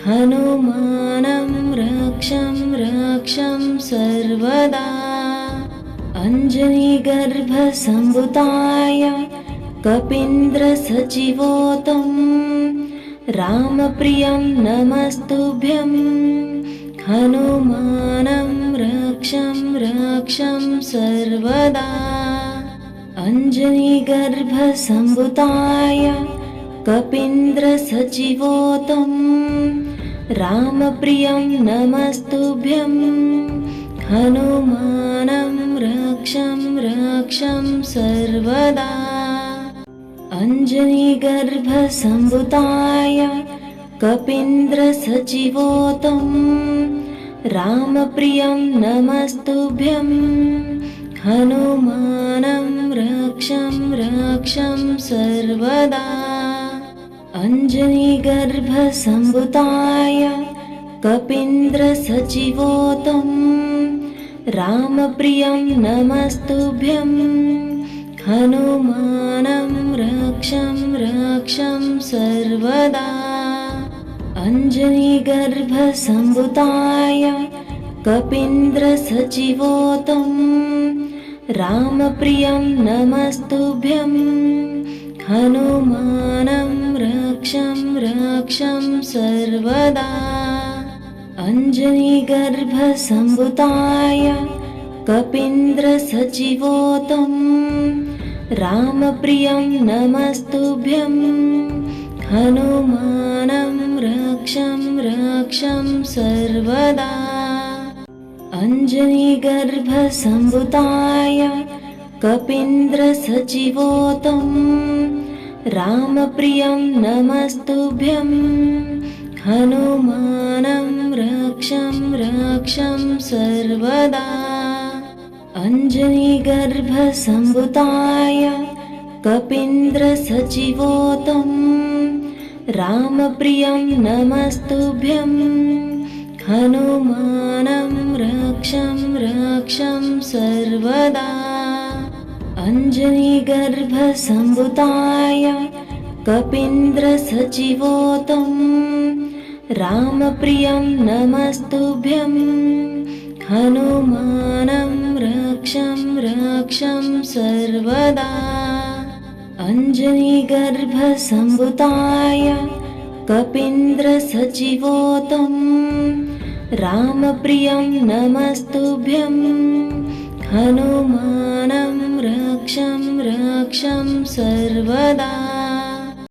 हनुमानं रक्षं रक्षं सर्वदा अञ्जनीगर्भसम्भूताय कपीन्द्रसचिवोतं रामप्रियं नमस्तुभ्यं हनुमानं रक्षं रक्षं सर्वदा अञ्जनीगर्भसम्भूताय कपीन्द्रसचिवोतं रामप्रियं नमस्तुभ्यं हनुमानं रक्षं रक्षं सर्वदा अञ्जनीगर्भसम्भूताय कपीन्द्रसचिवोतं रामप्रियं नमस्तुभ्यं हनुमानं रक्षं रक्षं सर्वदा अञ्जनीगर्भसम्भूताय कपीन्द्रसचिवोतं रामप्रियं नमस्तुभ्यं हनुमानं रक्षं रक्षं सर्वदा अञ्जनीगर्भसम्भूताय कपीन्द्रसचिवोतं रामप्रियं नमस्तुभ्यं हनुमानं रक्षं रक्षं सर्वदा अञ्जनीगर्भसम्भूताय कपीन्द्रसचिवोतं रामप्रियं नमस्तुभ्यं हनुमानं रक्षं रक्षं सर्वदा अञ्जनीगर्भसम्भूताय कपीन्द्रसचिवोतं रामप्रियं नमस्तुभ्यं हनुमानं रक्षं रक्षं सर्वदा अञ्जनीगर्भसम्भूताय कपीन्द्रसचिवोतं रामप्रियं नमस्तुभ्यं हनुमानं रक्षं रक्षं सर्वदा अञ्जनीगर्भसम्भुताय कपीन्द्रसचिवोतं रामप्रियं नमस्तुभ्यं हनुमानं रक्षं रक्षं सर्वदा अञ्जनीगर्भसम्भुताय कपीन्द्रसचिवोतं रामप्रियं नमस्तुभ्यं हनुमानं रक्षं रक्षं सर्वदा।